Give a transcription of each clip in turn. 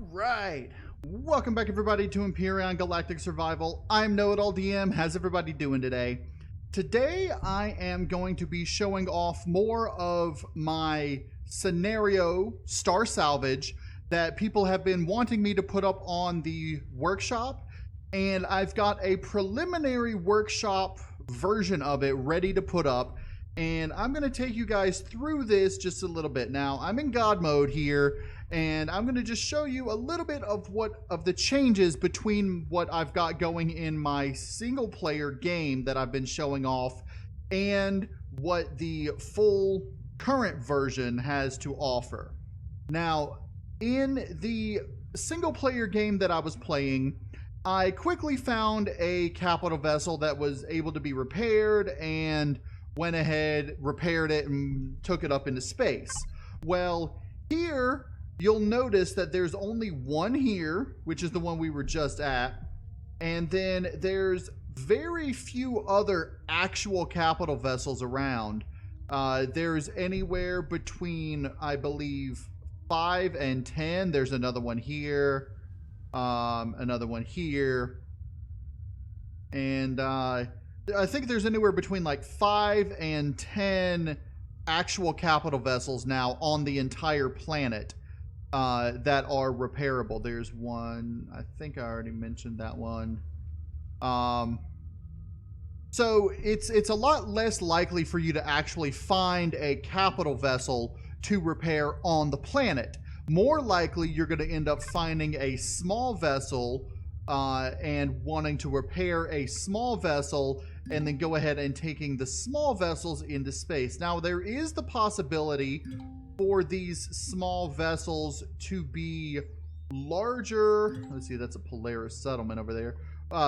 Alright, welcome back everybody to Empyrion Galactic Survival. I'm KnowItAllDM. How's everybody doing today? Today I am going to be showing off more of my scenario Star Salvage that people have been wanting me to put up on the workshop, and I've got a preliminary workshop version of it ready to put up, and I'm going to take you guys through this just a little bit. Now I'm in God mode here, and I'm going to just show you a little bit of the changes between what I've got going in my single player game that I've been showing off and what the full current version has to offer. Now, in the single player game that I was playing, I quickly found a capital vessel that was able to be repaired and went ahead, repaired it, and took it up into space. Well, here you'll notice that there's only one here, which is the one we were just at, and then there's very few other actual capital vessels around. There's anywhere between, I believe, 5 and 10. There's another one here, another one here, and I think there's anywhere between like 5 and 10 actual capital vessels now on the entire planet that are repairable. There's one, I think I already mentioned that one. So it's a lot less likely for you to actually find a capital vessel to repair on the planet. More likely you're going to end up finding a small vessel and wanting to repair a small vessel and then go ahead and taking the small vessels into space. Now there is the possibility for these small vessels to be larger. Let's see, that's a Polaris settlement over there.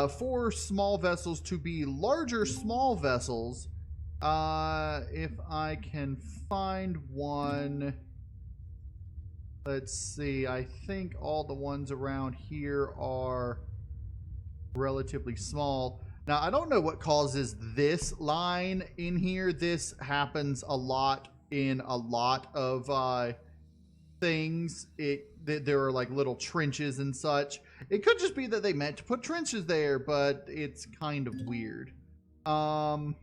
For small vessels to be larger small vessels, if I can find one. Let's see, I think all the ones around here are relatively small. Now, I don't know what causes this line in here. This happens a lot in a lot of things. There are like little trenches and such. It could just be that they meant to put trenches there, but it's kind of weird. But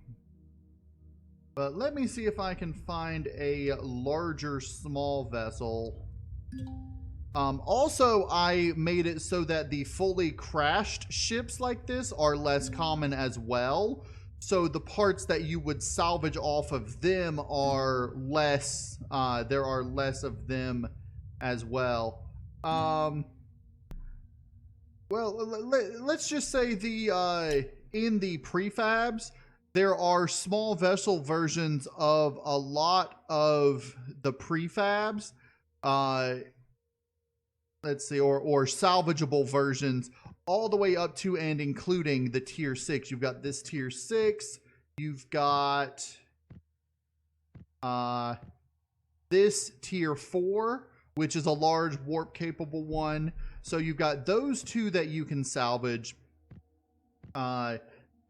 let me see if I can find a larger small vessel. Also, I made it so that the fully crashed ships like this are less common as well. So the parts that you would salvage off of them are less, there are less of them as well. Well, let's just say in the prefabs, there are small vessel versions of a lot of the prefabs. Let's see, or salvageable versions all the way up to and including the tier 6. You've got this tier 6. You've got this tier 4, which is a large warp capable one. So you've got those two that you can salvage. And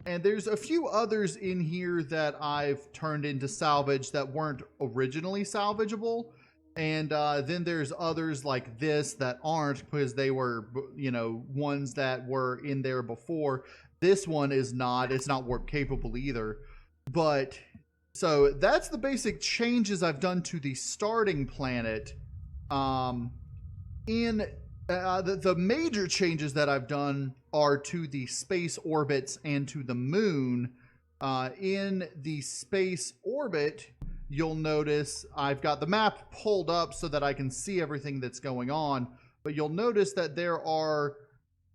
there's a few others in here that I've turned into salvage that weren't originally salvageable. And then there's others like this that aren't, because they were, you know, ones that were in there before. This one is not. It's not warp capable either. But so that's the basic changes I've done to the starting planet. The major changes that I've done are to the space orbits and to the moon. In the space orbit, you'll notice I've got the map pulled up so that I can see everything that's going on, but you'll notice that there are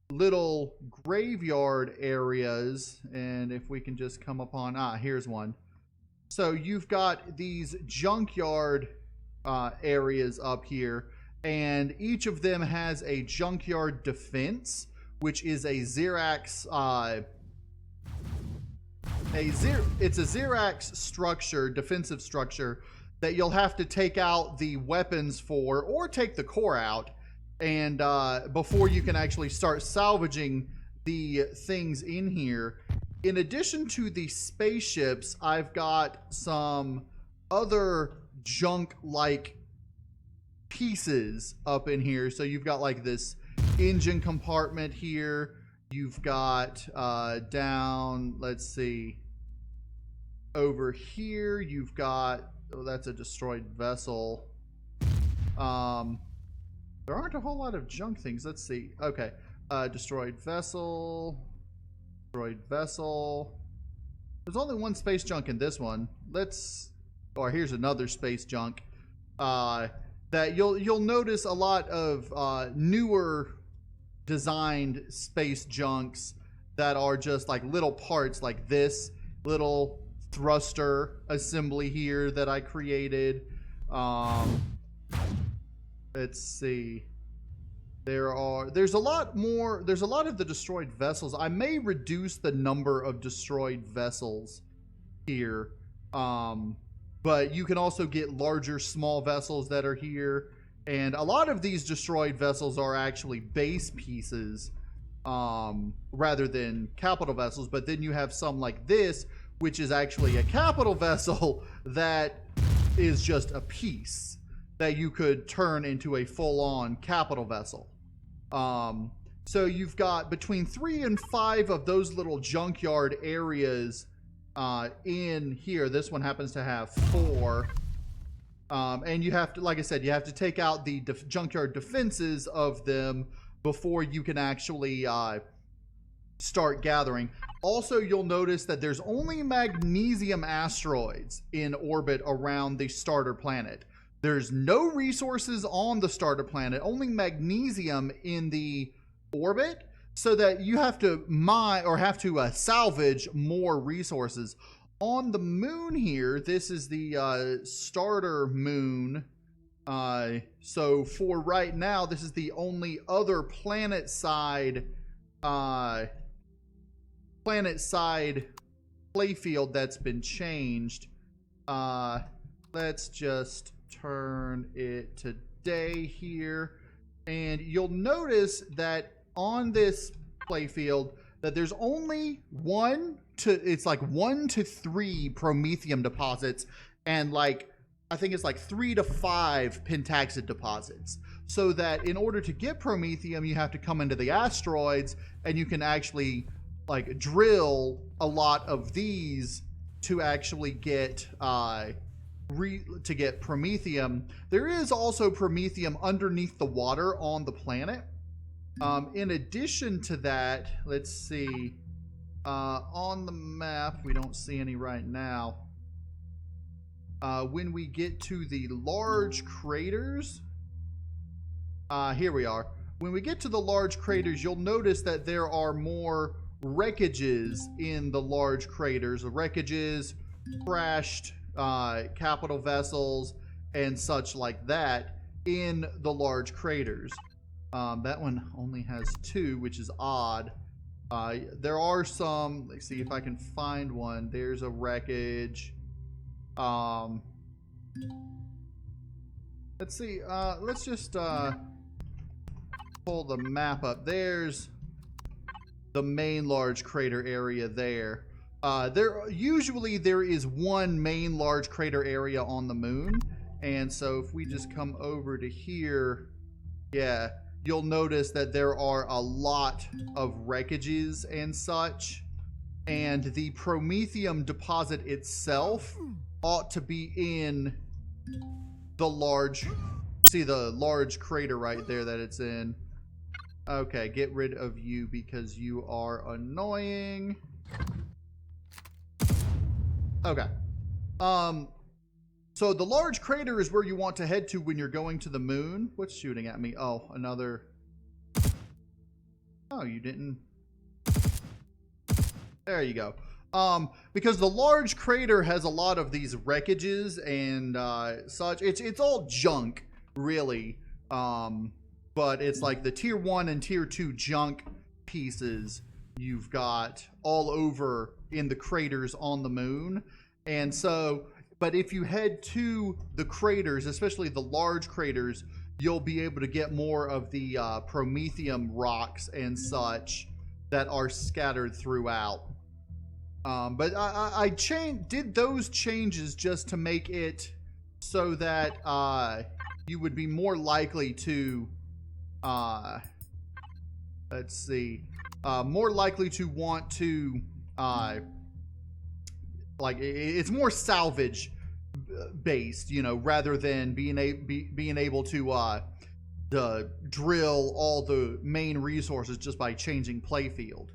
little graveyard areas, and if we can just come upon, here's one. So you've got these junkyard areas up here, and each of them has a junkyard defense, which is a Zirax it's a Zirax structure, defensive structure, that you'll have to take out the weapons for, or take the core out, and before you can actually start salvaging the things in here. In addition to the spaceships, I've got some other junk-like pieces up in here. So you've got like this engine compartment here. You've got down, let's see, over here you've got, oh, that's a destroyed vessel. There aren't a whole lot of junk things. Let's see. Okay, destroyed vessel. Destroyed vessel. There's only one space junk in this one. Let's, or here's another space junk. That you'll notice a lot of newer designed space junks that are just like little parts, like this little thruster assembly here that I created. Let's see. There's a lot more. There's a lot of the destroyed vessels. I may reduce the number of destroyed vessels here. But you can also get larger, small vessels that are here. And a lot of these destroyed vessels are actually base pieces rather than capital vessels. But then you have some like this, which is actually a capital vessel that is just a piece that you could turn into a full-on capital vessel. So you've got between 3 and 5 of those little junkyard areas in here. This one happens to have 4. And you have to, like I said, you have to take out the junkyard defenses of them before you can actually start gathering. Also, you'll notice that there's only magnesium asteroids in orbit around the starter planet. There's no resources on the starter planet, only magnesium in the orbit, so that you have to mine or have to salvage more resources. On the moon here, this is the starter moon. So for right now, this is the only other planetside playfield that's been changed. Let's just turn it to day here, and you'll notice that on this playfield that there's only 1 to 3 promethium deposits, and like I think it's like 3 to 5 pentaxid deposits. So that in order to get promethium, you have to come into the asteroids, and you can actually like drill a lot of these to actually get promethium. There is also promethium underneath the water on the planet. In addition to that, let's see, on the map, we don't see any right now. When we get to the large craters, here we are. When we get to the large craters, you'll notice that there are more wreckages in the large craters. Wreckages, crashed capital vessels, and such like that in the large craters. That one only has 2, which is odd. There are some, let's see if I can find one. There's a wreckage. Let's see, let's just pull the map up. There's the main large crater area there. Usually there is one main large crater area on the moon, and so if we just come over to here, yeah, you'll notice that there are a lot of wreckages and such, and the promethium deposit itself ought to be in the large, see the large crater right there that it's in. Okay, get rid of you because you are annoying. Okay. So the large crater is where you want to head to when you're going to the moon. What's shooting at me? Oh, another. Oh, you didn't. There you go. Because the large crater has a lot of these wreckages and such. It's all junk, really. But it's like the tier 1 and tier 2 junk pieces you've got all over in the craters on the moon. And so, but if you head to the craters, especially the large craters, you'll be able to get more of the promethium rocks and such that are scattered throughout. But I did those changes just to make it so that you would be more likely to, let's see, more likely to want to, like, it's more salvage based, you know, rather than being able to drill all the main resources just by changing playfield.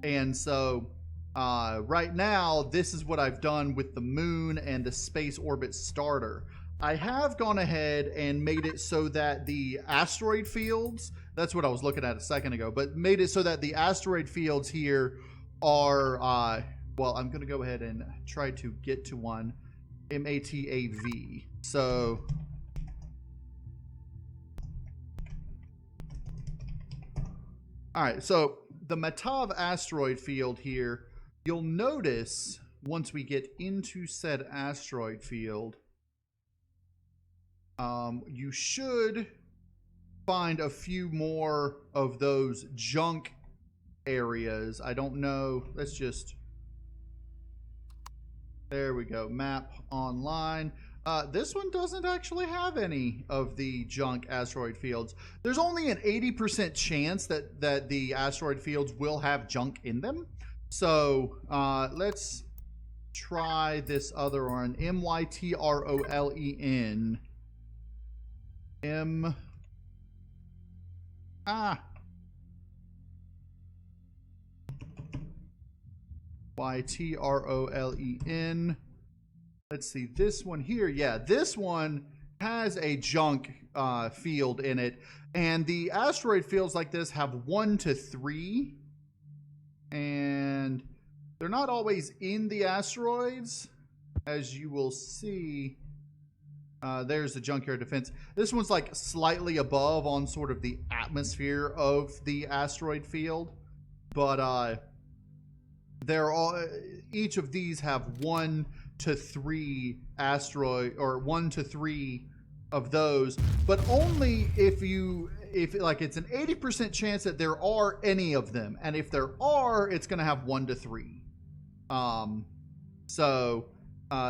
And so right now, this is what I've done with the moon and the space orbit starter. I have gone ahead and made it so that the asteroid fields, that's what I was looking at a second ago, but made it so that the asteroid fields here are, well, I'm going to go ahead and try to get to one. MATAV. So all right, so the Matav asteroid field here, you'll notice once we get into said asteroid field, you should find a few more of those junk areas. I don't know. Let's just, there we go. Map online. This one doesn't actually have any of the junk asteroid fields. There's only an 80% chance that the asteroid fields will have junk in them. So let's try this other one. MYTROLEN. YTROLEN. Let's see, this one here. Yeah, this one has a junk field in it. And the asteroid fields like this have 1 to 3. And they're not always in the asteroids, as you will see. There's the junkyard defense. This one's like slightly above on sort of the atmosphere of the asteroid field. But they're all, each of these have 1 to 3 asteroid, or 1 to 3 of those, but only if like it's an 80% chance that there are any of them, and if there are, it's going to have 1 to 3. So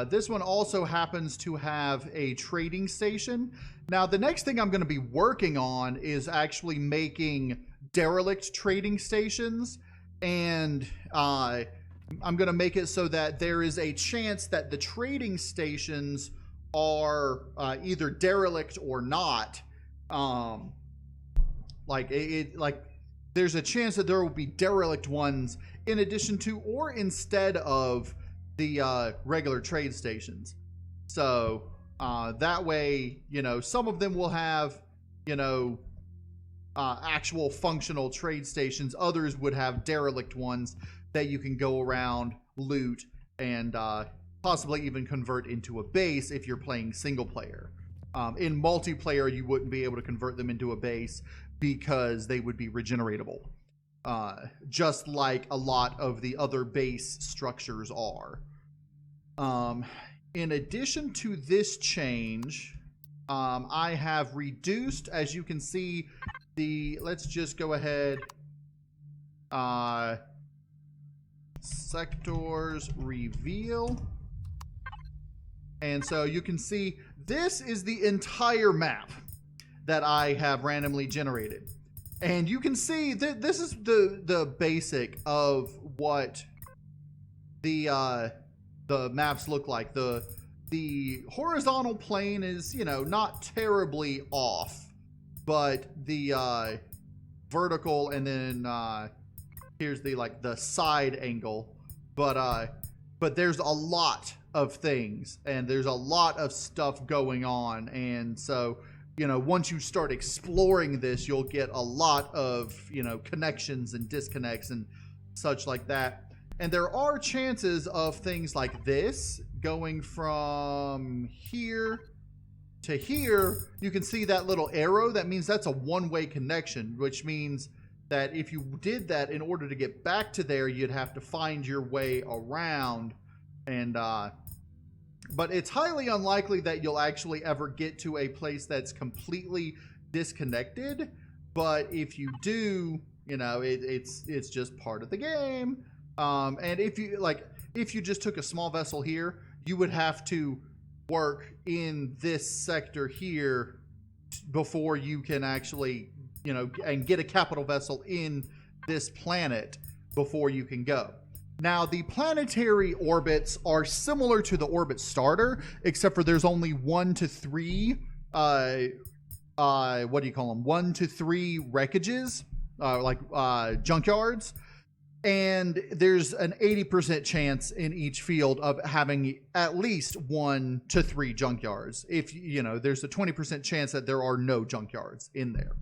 this one also happens to have a trading station. Now the next thing I'm going to be working on is actually making derelict trading stations, and I'm going to make it so that there is a chance that the trading stations are either derelict or not. Like there's a chance that there will be derelict ones in addition to or instead of the regular trade stations. So that way, you know, some of them will have, you know, actual functional trade stations. Others would have derelict ones that you can go around, loot, and possibly even convert into a base if you're playing single player. In multiplayer, you wouldn't be able to convert them into a base because they would be regeneratable, just like a lot of the other base structures are. In addition to this change, I have reduced, as you can see, let's just go ahead, sectors reveal. And so you can see this is the entire map that I have randomly generated. And you can see that this is the basic of what the maps look like. The horizontal plane is, you know, not terribly off, but the vertical, and then here's the side angle, but there's a lot of things and there's a lot of stuff going on, and so, you know, once you start exploring this, you'll get a lot of, you know, connections and disconnects and such like that. And there are chances of things like this going from here to here. You can see that little arrow. That means that's a one-way connection, which means that if you did that, in order to get back to there, you'd have to find your way around. And but it's highly unlikely that you'll actually ever get to a place that's completely disconnected. But if you do, you know, it's just part of the game. And if you just took a small vessel here, you would have to work in this sector here before you can actually, you know, and get a capital vessel in this planet before you can go. Now, the planetary orbits are similar to the orbit starter, except for there's only 1 to 3, what do you call them? 1 to 3 wreckages, junkyards. And there's an 80% chance in each field of having at least 1 to 3 junkyards. If, you know, there's a 20% chance that there are no junkyards in there.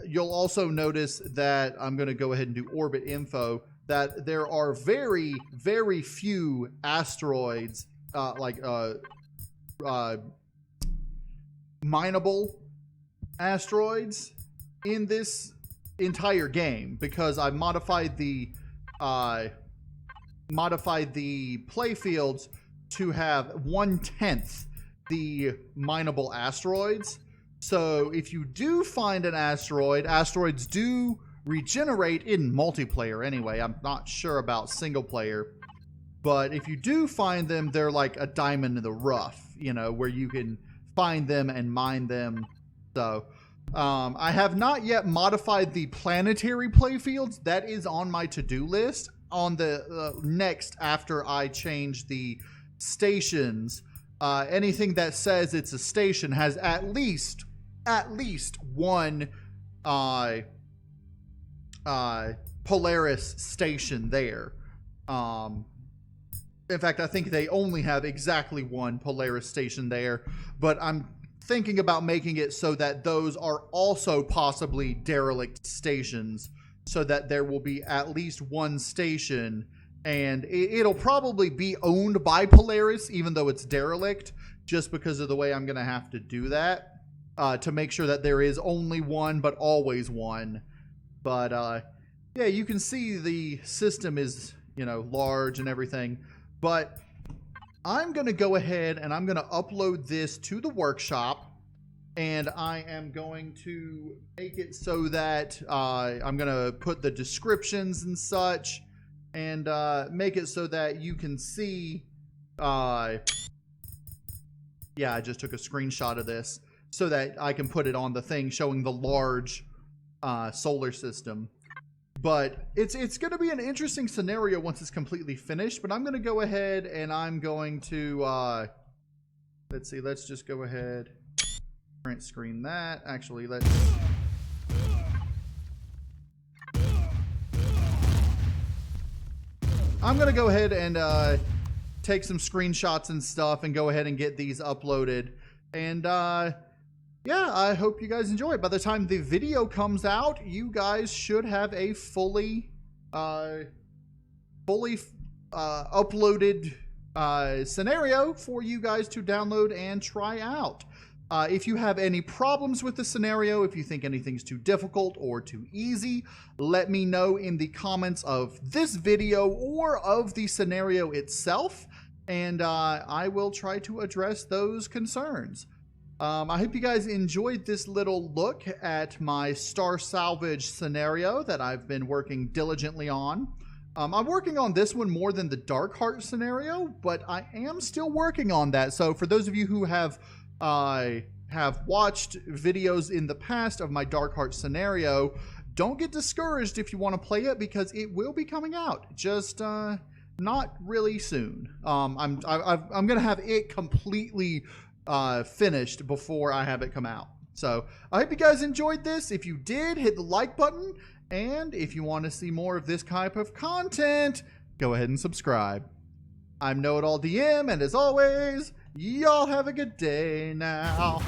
You'll also notice that I'm going to go ahead and do orbit info, that there are very, very few asteroids, mineable asteroids in this entire game, because I modified the play fields to have 1/10 the mineable asteroids. So if you do find an asteroid, asteroids do regenerate in multiplayer anyway. I'm not sure about single player, but if you do find them, they're like a diamond in the rough, you know, where you can find them and mine them. So I have not yet modified the planetary playfields. That is on my to-do list on the next after I change the stations. Anything that says it's a station has at least one Polaris station there. In fact, I think they only have exactly one Polaris station there, but I'm thinking about making it so that those are also possibly derelict stations, so that there will be at least one station, and it'll probably be owned by Polaris even though it's derelict, just because of the way I'm going to have to do that to make sure that there is only one but always one. But yeah, you can see the system is, you know, large and everything, but I'm going to go ahead and I'm going to upload this to the workshop, and I am going to make it so that I'm going to put the descriptions and such, and make it so that you can see, yeah, I just took a screenshot of this so that I can put it on the thing showing the large solar system. But it's going to be an interesting scenario once it's completely finished. But I'm going to go ahead and I'm going to, let's see, let's just go ahead, print screen that. Actually, let's... I'm going to go ahead and take some screenshots and stuff and go ahead and get these uploaded. And yeah, I hope you guys enjoy it. By the time the video comes out, you guys should have a fully uploaded scenario for you guys to download and try out. If you have any problems with the scenario, if you think anything's too difficult or too easy, let me know in the comments of this video or of the scenario itself, and I will try to address those concerns. I hope you guys enjoyed this little look at my Star Salvage scenario that I've been working diligently on. I'm working on this one more than the Dark Heart scenario, but I am still working on that. So for those of you who have watched videos in the past of my Dark Heart scenario, don't get discouraged if you want to play it, because it will be coming out, just not really soon. I'm gonna have it completely finished before I have it come out. So I hope you guys enjoyed this. If you did, hit the like button, and if you want to see more of this type of content, go ahead and subscribe. I'm KnowItAllDM, and as always, y'all have a good day now.